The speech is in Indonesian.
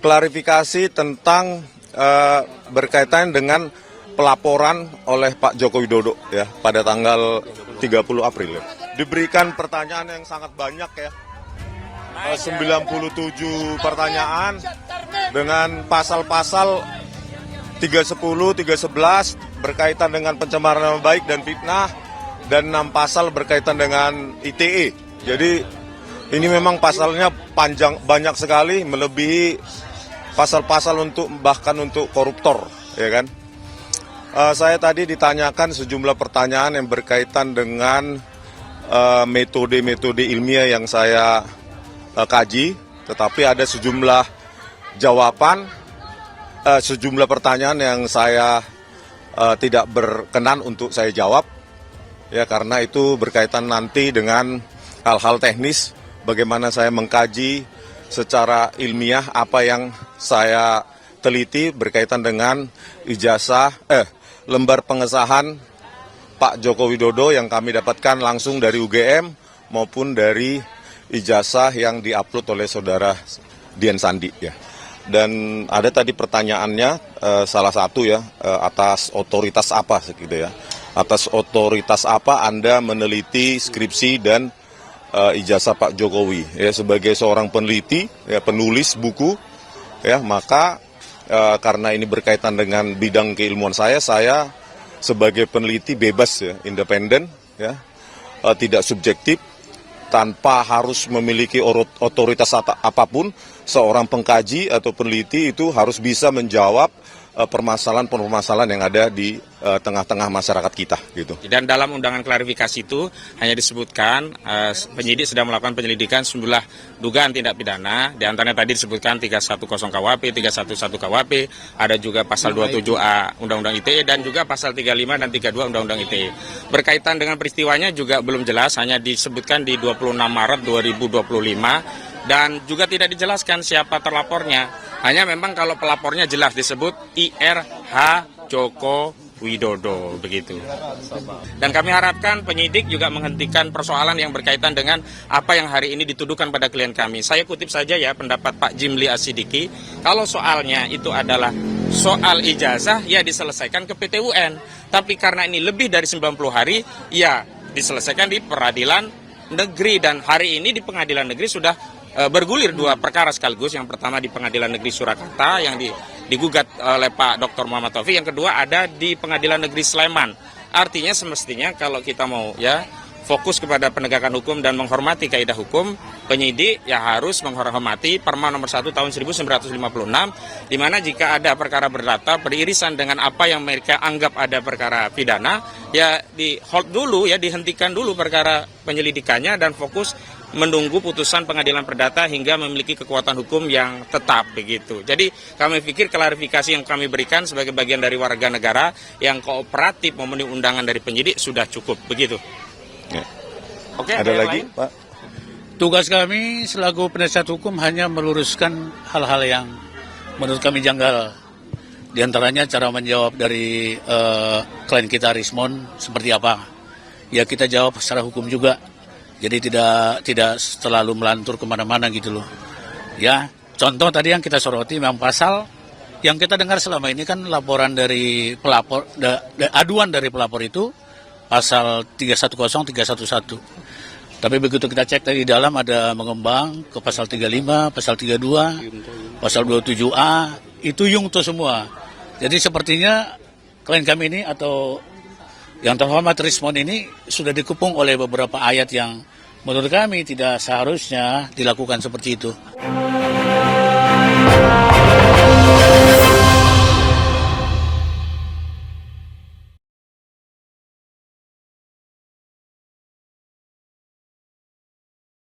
klarifikasi tentang berkaitan dengan pelaporan oleh Pak Joko Widodo ya pada tanggal 30 April. Ya. Diberikan pertanyaan yang sangat banyak ya. 97 pertanyaan dengan pasal-pasal 310, 311 berkaitan dengan pencemaran nama baik dan fitnah, dan 6 pasal berkaitan dengan ITE. Jadi ini memang pasalnya panjang, banyak sekali, melebihi pasal-pasal bahkan untuk koruptor, ya kan? Saya tadi ditanyakan sejumlah pertanyaan yang berkaitan dengan metode-metode ilmiah yang saya kaji, tetapi ada sejumlah jawaban, sejumlah pertanyaan yang saya tidak berkenan untuk saya jawab, ya karena itu berkaitan nanti dengan hal-hal teknis, bagaimana saya mengkaji secara ilmiah apa yang saya teliti berkaitan dengan ijazah, lembar pengesahan Pak Joko Widodo yang kami dapatkan langsung dari UGM maupun dari ijazah yang diupload oleh saudara Dian Sandi ya. Dan ada tadi pertanyaannya salah satu ya, atas otoritas apa gitu ya. Atas otoritas apa Anda meneliti skripsi dan ijazah Pak Jokowi ya, sebagai seorang peneliti ya, penulis buku ya, maka karena ini berkaitan dengan bidang keilmuan saya sebagai peneliti bebas ya, independen ya, tidak subjektif, tanpa harus memiliki otoritas apapun. Seorang pengkaji atau peneliti itu harus bisa menjawab permasalahan-permasalahan yang ada di tengah-tengah masyarakat kita gitu. Dan dalam undangan klarifikasi itu hanya disebutkan penyidik sedang melakukan penyelidikan sejumlah dugaan tindak pidana, di antaranya tadi disebutkan 310 KUHP, 311 KUHP, ada juga pasal 27A Undang-Undang ITE dan juga pasal 35 dan 32 Undang-Undang ITE. Berkaitan dengan peristiwanya juga belum jelas, hanya disebutkan di 26 Maret 2025 dan juga tidak dijelaskan siapa terlapornya. Hanya memang kalau pelapornya jelas disebut IRH Joko Widodo begitu. Dan kami harapkan penyidik juga menghentikan persoalan yang berkaitan dengan apa yang hari ini dituduhkan pada klien kami. Saya kutip saja ya pendapat Pak Jimli Asidiki, kalau soalnya itu adalah soal ijazah ya diselesaikan ke PT UN. Tapi karena ini lebih dari 90 hari ya diselesaikan di peradilan negeri, dan hari ini di pengadilan negeri sudah bergulir 2 perkara sekaligus. Yang pertama di Pengadilan Negeri Surakarta yang digugat oleh Pak Dr. Muhammad Taufik, yang kedua ada di Pengadilan Negeri Sleman. Artinya semestinya kalau kita mau ya fokus kepada penegakan hukum dan menghormati kaidah hukum, penyidik ya harus menghormati Perma nomor 1 tahun 1956, di mana jika ada perkara berdata beririsan dengan apa yang mereka anggap ada perkara pidana, ya di hold dulu ya, dihentikan dulu perkara penyelidikannya dan fokus menunggu putusan pengadilan perdata hingga memiliki kekuatan hukum yang tetap begitu. Jadi kami pikir klarifikasi yang kami berikan sebagai bagian dari warga negara yang kooperatif memenuhi undangan dari penyidik sudah cukup begitu. Ya. Oke, ada lagi lain? Pak? Tugas kami selaku penasihat hukum hanya meluruskan hal-hal yang menurut kami janggal. Di antaranya cara menjawab dari klien kita Rismond seperti apa. Ya kita jawab secara hukum juga. Jadi tidak terlalu melantur kemana-mana gitu loh. Ya, contoh tadi yang kita soroti memang pasal yang kita dengar selama ini kan laporan dari pelapor, aduan dari pelapor itu pasal 310, 311. Tapi begitu kita cek tadi di dalam ada mengembang ke pasal 35, pasal 32, pasal 27A, itu yungto semua. Jadi sepertinya klien kami ini atau yang terhormat Rismond ini sudah dikepung oleh beberapa ayat yang menurut kami tidak seharusnya dilakukan seperti itu.